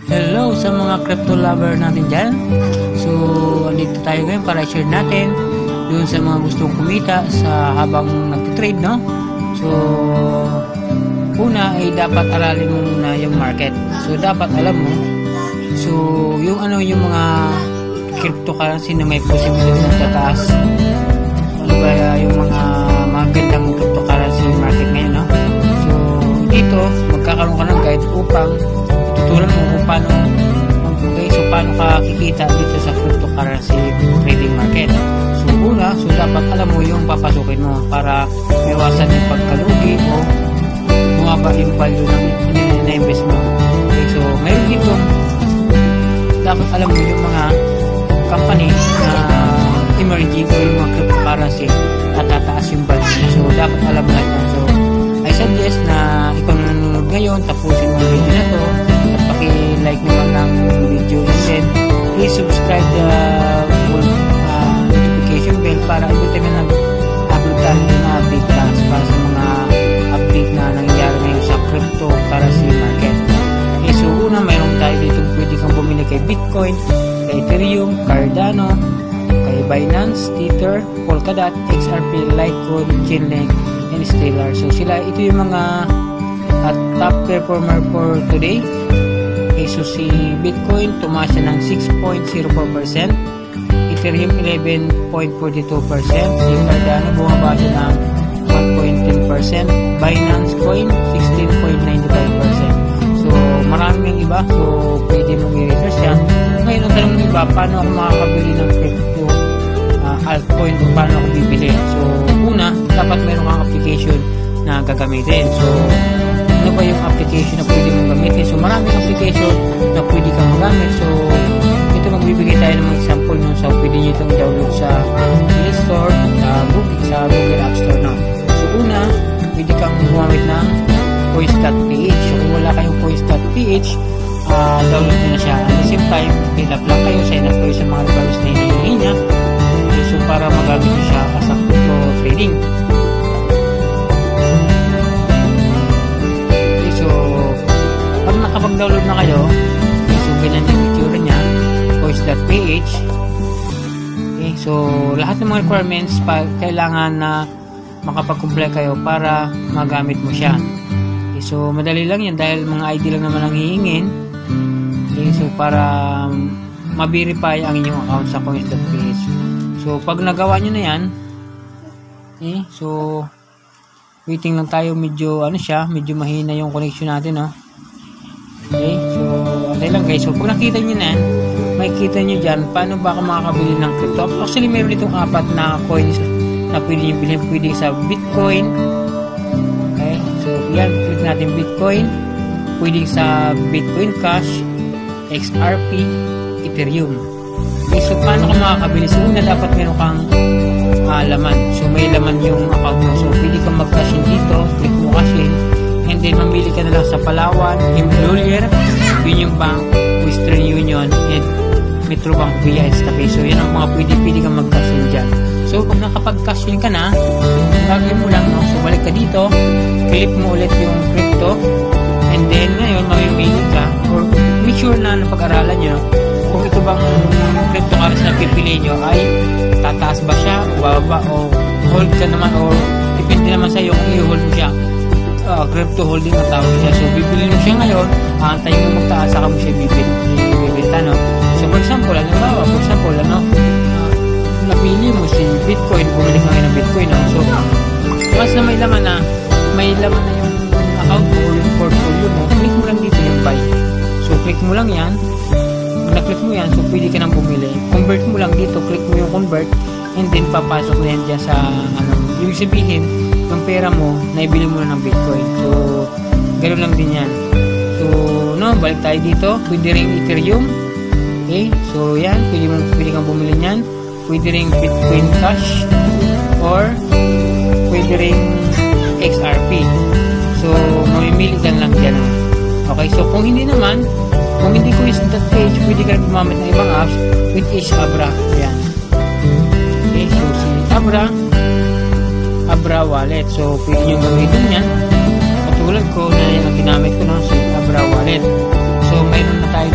Hello sa mga crypto lover natin dyan. So, andito tayo ngayon para i-share natin dun sa mga gustong kumita sa habang nagtitrade, no? So, una ay dapat aralin mo muna yung market. So, dapat alam mo. So, yung mga cryptocurrency na may posibility na tataas. Ano ba yung mga gandang cryptocurrency market ngayon, no? So, dito, magkakaroon ka ng guide upang tuturuan mo kung paano ka kikita dito sa cryptocurrency trading market. So, una, dapat alam mo yung papasukin mo para iwasan yung pagkalugi o bumaba yung value ng na-invest mo. Okay, so, mayroon dito, dapat alam mo yung mga company na emerging o yung mga cryptocurrency at tataas yung value. So, dapat alam mo lang. So, I suggest na ikaw na nanonood ngayon, tapusin mo yung video na to at paki-like naman ng video and then please subscribe the notification bell para every time na nag-upload tayo na update para sa mga update na nangyayari ngayon sa cryptocurrency market. Okay, so una mayroon tayo dito pwede kang bumili kay Bitcoin, kay Ethereum, Cardano, kay Binance, Tether, Polkadot, XRP, Litecoin, Chainlink, and Stellar. So sila, ito yung mga top performer for today. Okay, so si Bitcoin tumaas siya ng 6.04%, Ethereum 11.42%, si Cardano bumaba siya ng 1.10%, Binance Coin 16.95%. So maraming iba, so pwede mong i-research yan. Ngayon ang tanong ng iba, paano ako makakabili ng crypto altcoin o paano ako bibili? So una, dapat meron kang application na gagamitin. So ano ba yung application na pwede mong gamitin? So maraming application na pwede kang magamit. So ito magbibigay tayo ng mga example nun. So pwede nyo itong download sa Play Store, sa Google App Store na. So una, pwede kang gumamit ng Coins.ph. So kung wala kayong Coins.ph, download nyo na siya. At the same time, fill up lang kayo, sign up kayo sa mga requirements na hinihingi niya. So para magamit nyo siya as a crypto trading. Kapag download na kayo, so ganyan yung itsura niya, Coins.ph. Okay, so lahat ng mga requirements kailangan na makapag-comply kayo para magamit mo siya. Okay, so madali lang yan dahil mga ID lang naman ang hihingin. Okay, so para ma-verify ang inyong account sa Coins.ph. So pag nagawa nyo na yan, okay, so waiting lang tayo, medyo medyo mahina yung connection natin, no? Okay, so antay lang guys. So pag nakita nyo na yan, makikita nyo dyan paano ba ako makakabili ng crypto. Actually meron itong 4 na coins na pwede nyo bilhin. Pwede sa Bitcoin. Okay, so yan, click natin Bitcoin. Pwede sa Bitcoin Cash, XRP, Ethereum. Okay, so paano ka makakabili? So una, dapat meron kang laman. So may laman yung account mo. So pwede kang mag-cash in dito. Click mo cash in. And then mamili ka na lang sa Palawan, Employer, Union Bank, Western Union, and Metrobank via Instapay. So yan ang mga pwede kang mag-cash in dyan. So kung nakapag-cash in ka na, gagawin mo lang, no? So balik ka dito, click mo ulit yung crypto, and then ngayon mamimili ka, or make sure na napag-aralan nyo kung ito bang cryptocurrency na pipili nyo ay tataas ba siya, o bababa, o hold ka naman, or depende naman sa'yo kung i-hold mo siya. Crypto holding ang tawag siya. So bibili mo siya ngayon, aantayin mo magtaas, saka mo siya bibenta, no? So for example, napili mo si Bitcoin, bumili ka ngayon ng Bitcoin, no? So mas na may laman na yung account mo o yung portfolio mo, click mo lang dito yung buy. So click mo lang yan. Kung na-click mo yan, so pwede ka nang bumili. Convert mo lang dito, click mo yung convert, and then papasok na yan dyan sa yung sabihin yung pera mo, naibili mo na ng Bitcoin. So, ganoon lang din yan. So, balik tayo dito. Pwede rin Ethereum. Okay? So, yan. Pwede kang bumili niyan. Pwede rin Bitcoin Cash. Or, pwede rin XRP. So, mamimili ka lang dyan. Okay? So, kung hindi Coins.ph, pwede ka rin gumamit ng ibang apps, which is Abra. Ayan. Okay? So, si Abra Wallet. So, pwede nyo gamitin yan. Katulad ko na yan ang ginamit ko ng Abra Wallet. So, mayroon na tayo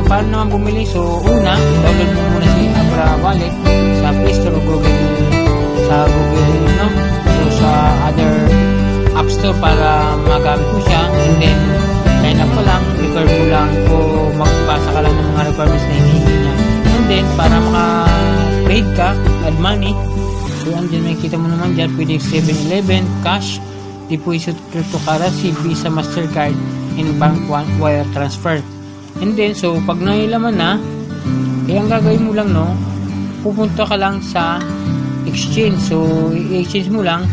paano naman bumili? So, una, download mo muna si Abra Wallet sa Play Store o Google, no? So, sa other App Store para magamit mo siya. And then, sign up ka lang, record mo lang o magpasa ka lang ng mga requirements na hinihingi niya. And then, para maka-trade ka, add money. So, andyan, makikita mo naman dyan, pwede 7-Eleven, cash, deposit, cryptocurrency, Visa, Mastercard, and bank wire transfer. And then, so, pag nailaman na, ang gagawin mo lang, no, pupunta ka lang sa exchange. So, i-exchange mo lang.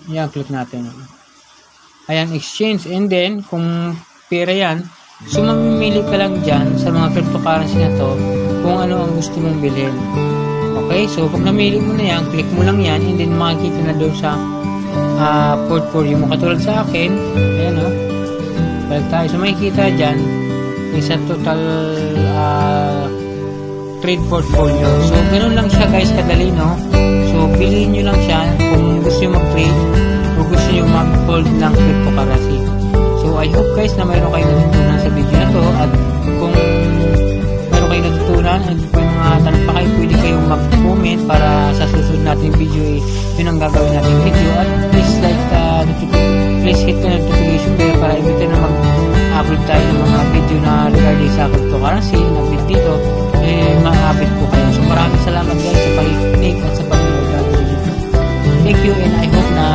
Yan, click natin. Ayan, exchange. And then, kung pera yan, so, mamimili ka lang dyan sa mga cryptocurrency na to kung ano ang gusto mong bilhin. Okay, so, pag namili mo na yan, click mo lang yan, and then makikita na doon sa portfolio mo. Katulad sa akin, ayan o, balik tayo. So, makikita dyan, is a total trade portfolio. So, ganoon lang siya guys, kadali, no? So, bilihin nyo lang siya kung gusto nyo mag-trade o gusto nyo mag-hold ng cryptocurrency. So, I hope guys na mayroon kayong natutunan sa video na to, at kung mayroon kayong natutunan at kung mga tanong pa kayo, pwede kayong mag-comment para sa susunod nating video, yun ang gagawin nating video. At please please hit the notification bell para every time na mag-upload tayo ng mga video na regarding sa cryptocurrency na update dito, ma-update po kayo. So, maraming salamat guys sa pakikinig at sa panonood natin. Thank you, and I hope na